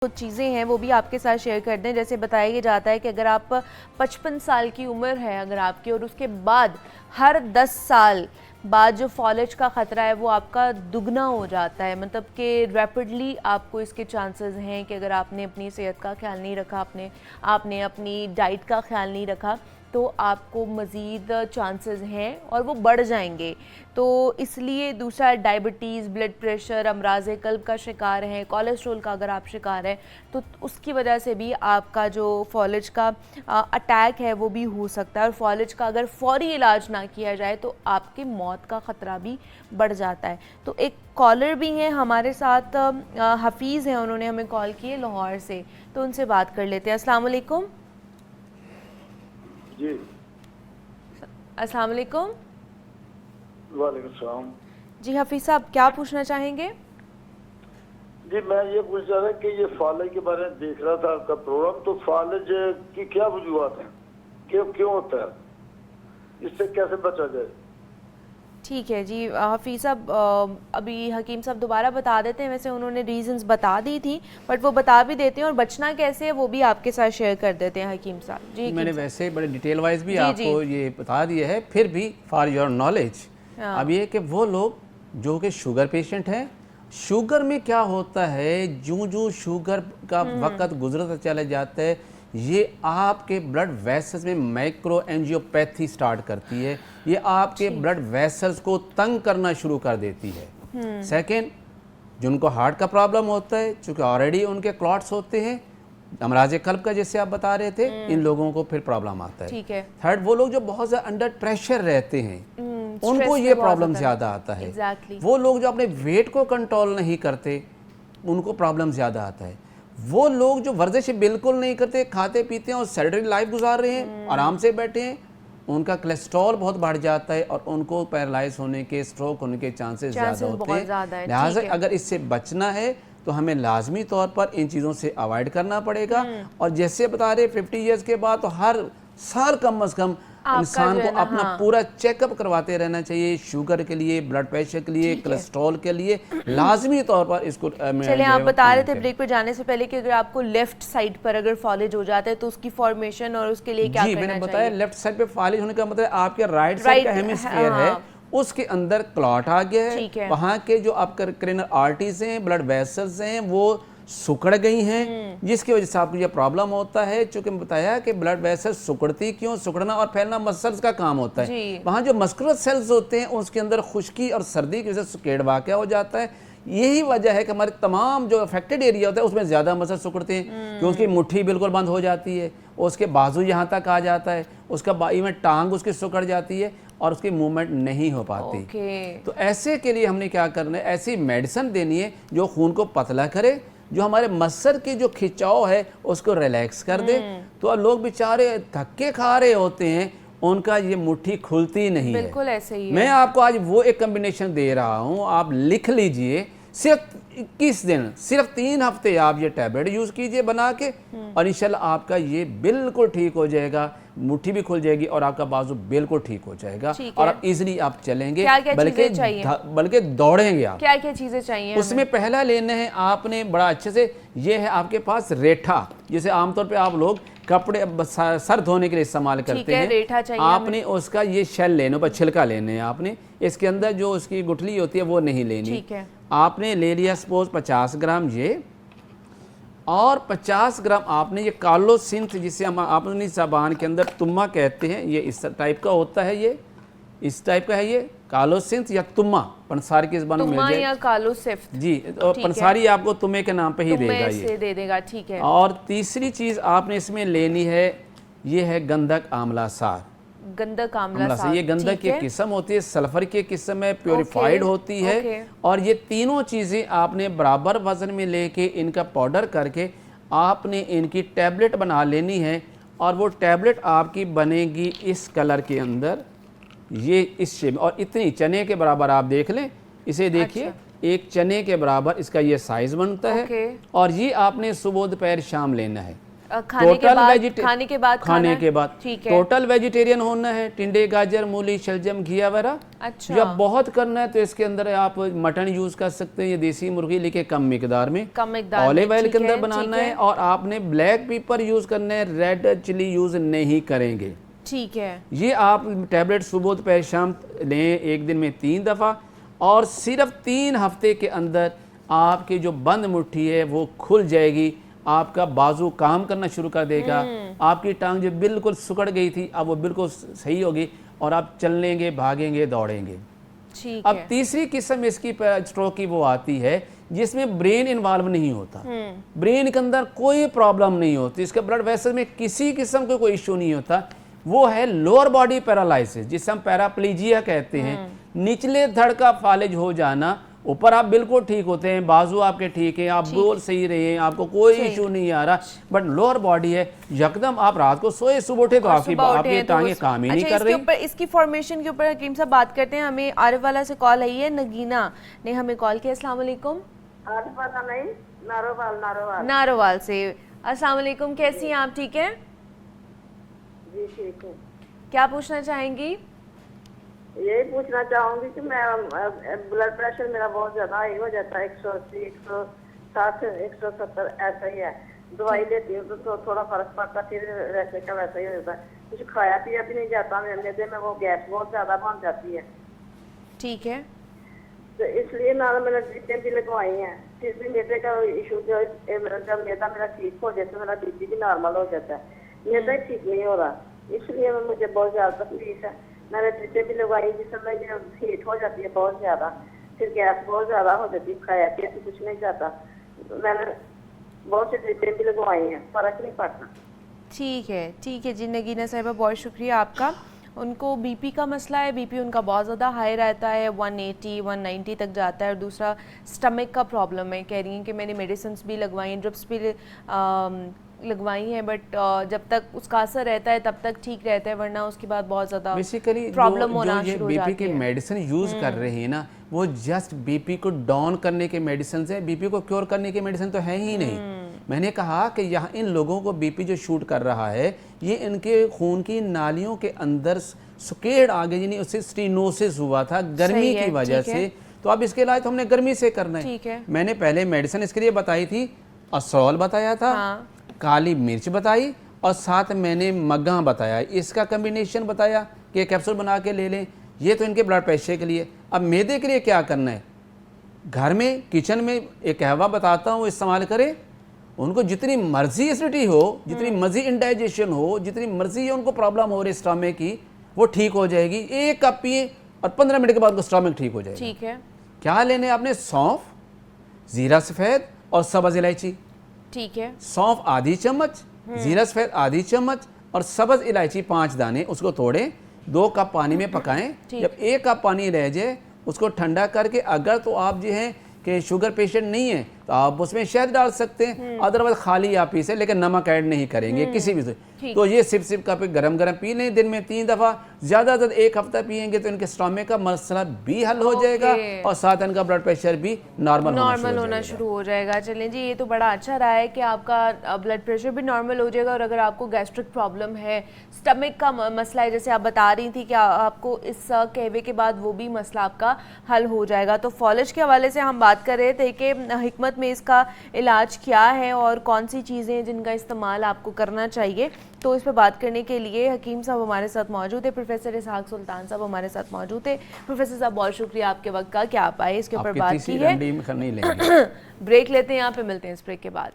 कुछ चीज़ें हैं वो भी आपके साथ शेयर कर दें। जैसे बताया जाता है कि अगर आप 55 साल की उम्र है अगर आपकी, और उसके बाद हर 10 साल बाद जो फॉलेज का ख़तरा है वो आपका दुगना हो जाता है। मतलब कि रैपिडली आपको इसके चांसेस हैं कि अगर आपने अपनी सेहत का ख्याल नहीं रखा, आपने अपनी डाइट का ख्याल नहीं रखा, तो आपको मज़ीद चांसेस हैं और वो बढ़ जाएंगे। तो इसलिए दूसरा, डायबिटीज़, ब्लड प्रेशर, अमराज़ क़ल्ब का शिकार है, कोलेस्ट्रॉल का अगर आप शिकार हैं तो उसकी वजह से भी आपका जो फॉलेज का अटैक है वो भी हो सकता है। और फॉलेज का अगर फ़ौरी इलाज ना किया जाए तो आपकी मौत का ख़तरा भी बढ़ जाता है। तो एक कॉलर भी हैं हमारे साथ, हफीज़ हैं, उन्होंने हमें कॉल की है लाहौर से, तो उनसे बात कर लेते हैं। अस्सलाम वालेकुम। जी अस्सलाम वालेकुम। वालेकुम सलाम। जी हफीज़ साहब, क्या पूछना चाहेंगे? जी मैं ये पूछ रहा था कि ये फालिज के बारे में देख रहा था आपका प्रोग्राम, तो फालिज की क्या वजूहत है, क्यों होता है, इससे कैसे बचा जाए? ठीक है जी हफीज़ साहब, अभी हकीम साहब दोबारा बता देते हैं। वैसे उन्होंने रीजंस बता दी थी बट वो बता भी देते हैं, और बचना कैसे है वो भी आपके साथ शेयर कर देते हैं हकीम साहब। जी मैंने वैसे बड़े डिटेल वाइज भी जी, आपको ये बता दिया है, फिर भी फॉर योर नॉलेज अब ये कि वो लोग जो कि शुगर पेशेंट हैं, शुगर में क्या होता है, जो शुगर का वक्त गुजरता चला जाता है, ये आपके ब्लड वेसल्स में माइक्रो एंजियोपैथी स्टार्ट करती है। ये आपके ब्लड वेसल्स को तंग करना शुरू कर देती है। सेकंड, जिनको हार्ट का प्रॉब्लम होता है, चूँकि ऑलरेडी उनके क्लॉट्स होते हैं, अमराज क़ल्ब का जैसे आप बता रहे थे, इन लोगों को फिर प्रॉब्लम आता है। ठीक है। थर्ड, वो लोग जो बहुत ज़्यादा अंडर प्रेशर रहते हैं, उनको ये प्रॉब्लम ज़्यादा आता है। वो लोग जो अपने वेट को कंट्रोल नहीं करते, उनको प्रॉब्लम ज़्यादा आता है। वो लोग जो वर्जिश बिल्कुल नहीं करते, खाते पीते हैं और सेडेंटरी लाइफ गुजार रहे हैं, आराम से बैठे हैं, उनका कोलेस्ट्रॉल बहुत बढ़ जाता है और उनको पैरालाइज होने के, स्ट्रोक होने के चांसेस ज़्यादा होते हैं। लिहाजा अगर इससे बचना है तो हमें लाजमी तौर पर इन चीज़ों से अवॉइड करना पड़ेगा। और जैसे बता रहे 50 ईयर्स के बाद तो हर साल कम अज़ कम इंसान को अपना पूरा चेकअप करवाते रहना चाहिए, शुगर के लिए, ब्लड प्रेशर के लिए, कोलेस्ट्रॉल के लिए, लाजमी तौर पर इसको। चलिए, आप बता रहे थे ब्रेक पर जाने से पहले कि अगर आपको लेफ्ट साइड पर अगर फॉलेज हो जाता है तो उसकी फॉर्मेशन और उसके लिए क्या करना चाहिए? मैंने बताया लेफ्ट साइड पे फॉलेज होने का मतलब आपके राइट साइड का हेमिस्फीयर है, उसके अंदर क्लॉट आ गया है, वहाँ के जो आपका क्रेनल आर्टरीज हैं, ब्लड वेसल्स हैं, वो सुकड़ गई हैं, जिसकी वजह से आपको ये प्रॉब्लम होता है। चूंकि बताया कि ब्लड वेसल्स सुकड़ती क्यों, सुकड़ना और फैलना मसल्स का काम होता है। वहाँ जो मस्कुलर सेल्स होते हैं उसके अंदर खुश्की और सर्दी की वजह से सुकेड़ वाक़या हो जाता है। यही वजह है कि हमारे तमाम जो अफेक्टेड एरिया होता है उसमें ज़्यादा मसल सिकुड़ते हैं, कि उसकी मुट्ठी बिल्कुल बंद हो जाती है, उसके बाजू यहाँ तक आ जाता है, उसका इवन टांग उसकी सिकुड़ जाती है और उसकी मूवमेंट नहीं हो पाती। तो ऐसे के लिए हमने क्या करना है, ऐसी मेडिसिन देनी है जो खून को पतला करे, जो हमारे मसल की जो खिंचाव है उसको रिलैक्स कर दे। तो लोग बेचारे धक्के खा रहे होते हैं, उनका ये मुट्ठी खुलती नहीं है। बिल्कुल ऐसे ही है। मैं आपको आज वो एक कम्बिनेशन दे रहा हूँ, आप लिख लीजिए। सिर्फ 21 दिन, सिर्फ 3 हफ्ते आप ये टैबलेट यूज़ कीजिए बना के, और इंशाल्लाह आपका ये बिल्कुल ठीक हो जाएगा, मुट्ठी भी खुल जाएगी और आपका बाजू बिल्कुल ठीक हो जाएगा और आप इजीली आप चलेंगे, बल्कि दौड़ेंगे आप। क्या क्या चीज़ें चाहिए उसमें पहला लेना है आपने बड़ा अच्छे से, ये है आपके पास रेठा, जिसे आमतौर पे आप लोग कपड़े सर धोने के लिए इस्तेमाल करते हैं। आपने उसका ये शेल लेना, पर छिलका लेने हैं आपने, इसके अंदर जो उसकी गुठली होती है वो नहीं लेनी। आपने ले लिया सपोज 50 ग्राम ये, और 50 ग्राम आपने ये कालो सिंथ, जिसे हम अपनी ज़बान के अंदर तुम्मा कहते हैं, ये इस टाइप का होता है, ये इस टाइप का है, ये कालो सिंथ या तुम्मा पंसारी की ज़बान में मिल जाए, या कालो सिंथ जी, और पंसारी आपको तुम्हे के नाम पे ही देगा, ये दे देगा। ठीक है। और तीसरी चीज़ आपने इसमें लेनी है, ये है गंधक आंवला सार। गंधक आंवला सार, ये गंधक की किस्म होती है, सल्फर की किस्म है, प्योरीफाइड होती है। और ये तीनों चीज़ें आपने बराबर वजन में लेके इनका पाउडर करके आपने इनकी टैबलेट बना लेनी है। और वो टैबलेट आपकी बनेगी इस कलर के अंदर, ये इस शेप, और इतनी चने के बराबर आप देख लें, इसे देखिए, एक चने के बराबर इसका ये साइज़ बनता है। और ये आपने सुबह दोपहर शाम लेना है। खाने के बाद ठीक है। टोटल वेजिटेरियन होना है, टिंडे, गाजर, मूली, शलजम, घिया वगैरह। अच्छा। जब बहुत करना है तो इसके अंदर आप मटन यूज कर सकते हैं, ये देसी मुर्गी लेके कम मिकदार में, ऑलिव ऑयल के अंदर बनाना है। और आपने ब्लैक पेपर यूज करना है, रेड चिली यूज नहीं करेंगे। ठीक है। ये आप टैबलेट सुबह दोपहर शाम लें, एक दिन में 3 दफ़ा, और सिर्फ 3 हफ्ते के अंदर आपकी जो बंद मुट्ठी है वो खुल जाएगी, आपका बाजू काम करना शुरू कर देगा, आपकी टांग जो बिल्कुल सुकड़ गई थी अब वो बिल्कुल सही होगी और आप चलेंगे, भागेंगे, दौड़ेंगे। ठीक अब है। तीसरी किस्म इसकी स्ट्रोक की वो आती है जिसमें ब्रेन इन्वॉल्व नहीं होता, ब्रेन के अंदर कोई प्रॉब्लम नहीं होती, इसके ब्लड वेसल में किसी किस्म का कोई इश्यू नहीं होता। वो है लोअर बॉडी पैरालिसिस, जिसे हम पैराप्लीजिया कहते हैं। निचले धड़ का फालिज हो जाना, ऊपर आप बिल्कुल ठीक होते हैं, बाजू आपके ठीक है, आप गोल सही रहे हैं, आपको कोई इशू नहीं आ रहा, बट लोअर बॉडी है, यकदम आप रात को सोए सुबह उठे तो आपकी टांगें काम ही नहीं कर रही। इसकी फॉर्मेशन के ऊपर हकीम साहब बात करते हैं। हमें आरिफ वाला से कॉल आई है, नगीना ने हमें कॉल किया। अस्सलाम वालेकुम। आरिफ वाला नहीं, नारोवाल नारोवाल से। अस्सलाम वालेकुम, कैसी हैं आप? ठीक है जी, ठीक है। क्या पूछना चाहेंगी? यही पूछना चाहूंगी कि मैं ब्लड प्रेशर मेरा बहुत ज्यादा हाई हो जाता है, 180, 160, 170 ऐसा ही है। दवाई लेती हूँ तो थोड़ा फर्क पड़ता, फिर वैसे का वैसा ही हो जाता है। कुछ खाया पिया भी नहीं जाता, मेरे में वो गैस बहुत ज्यादा बन जाती है। ठीक है। तो इसलिए ना मैंने ड्रिपें भी लगवाई हैं, फिर भी मेरे का इशू जो जब मेरा ठीक हो जाता है, मेरा बीपी भी नॉर्मल हो जाता है, मेरा ठीक नहीं हो रहा, इसलिए मुझे बहुत ज्यादा तकलीफ है। मैंने ड्रिपें भी लगवाई जिसमें हीट हो जाती है बहुत ज्यादा, फिर गैस बहुत ज्यादा हो जाती है, खाया पिया तो कुछ नहीं जाता। मैंने बहुत सी ड्रिपें भी लगवाई हैं, फर्क नहीं पड़ता। ठीक है जी नगीना साहिबा, बहुत शुक्रिया आपका। उनको बीपी का मसला है, बीपी उनका बहुत ज़्यादा हाई रहता है, 180 190 तक जाता है। और दूसरा स्टमक का प्रॉब्लम है, कह रही हैं कि मैंने मेडिसिन भी लगवाई हैं, ड्रिप्स भी लगवाई हैं, बट जब तक उसका असर रहता है तब तक ठीक रहता है, वरना उसके बाद बहुत ज़्यादा प्रॉब्लम होना शुरू हो जाती है। बीपी के मेडिसिन यूज़ कर रहे हैं ना, वो जस्ट बीपी को डाउन करने के मेडिसिन है, बीपी को क्योर करने के मेडिसिन तो है ही नहीं। मैंने कहा कि यहाँ इन लोगों को बीपी जो शूट कर रहा है, ये इनके खून की नालियों के अंदर सुकेड़ आ गई, यानी उससे स्टीनोसिस हुआ था गर्मी की वजह से। तो अब इसके इलाज तो हमने गर्मी से करना है। मैंने पहले मेडिसिन इसके लिए बताई थी, असोल बताया था, काली मिर्च बताई, और साथ मैंने मग्गा बताया, इसका कम्बिनेशन बताया कि कैप्सूल बना के ले लें। ये तो इनके ब्लड प्रेशर के लिए। अब मैदे के लिए क्या करना है, घर में किचन में एक कहवा बताता हूँ, इस्तेमाल करें। उनको जितनी मर्जी एसिडिटी हो, जितनी मर्जी इंडाइजेशन हो, जितनी मर्जी उनको प्रॉब्लम हो रही स्टमक की, वो ठीक हो जाएगी। 1 कप पिए और 15 मिनट के बाद उनको स्टमक ठीक हो जाएगा। ठीक है। क्या लेने आपने, सौंफ, जीरा सफ़ेद और सब्ज़ इलायची। ठीक है। सौंफ आधी चम्मच, जीरा सफ़ेद आधी चम्मच और सब्ज़ इलायची 5 दाने, उसको तोड़ें, 2 कप पानी में पकाएं। जब 1 कप पानी रह जाए उसको ठंडा करके, अगर तो आप जो हैं कि शुगर पेशेंट नहीं है तो आप उसमें शहद डाल सकते हैं, अदरवाइज खाली आप पीसे, लेकिन नमक ऐड नहीं करेंगे किसी भी। तो ये सिप का गरम गरम पी लें, दिन में 3 दफ़ा, ज़्यादा से 1 हफ्ता पियेंगे तो इनके स्टमक का मसला भी हल हो जाएगा और साथ इनका ब्लड प्रेशर भी नॉर्मल होना शुरू हो जाएगा। चलें जी, ये तो बड़ा अच्छा रहा है कि आपका ब्लड प्रेशर भी नॉर्मल हो जाएगा। और अगर आपको गैस्ट्रिक प्रॉब्लम है, स्टमक का मसला है, जैसे आप बता रही थी कि आपको इस कहवे के बाद वो भी मसला आपका हल हो जाएगा। तो फॉलेज के हवाले से हम बात कर रहे थे कि हिकमत में इसका इलाज क्या है और कौन सी चीज़ें हैं जिनका इस्तेमाल आपको करना चाहिए। तो इस पर बात करने के लिए हकीम साहब हमारे साथ मौजूद है, प्रोफेसर इसहाक सुल्तान साहब हमारे साथ मौजूद है। प्रोफेसर साहब, बहुत शुक्रिया आपके वक्त का कि आप आए, इसके ऊपर बात की है। ब्रेक लेते हैं, यहाँ पे मिलते हैं इस ब्रेक के बाद।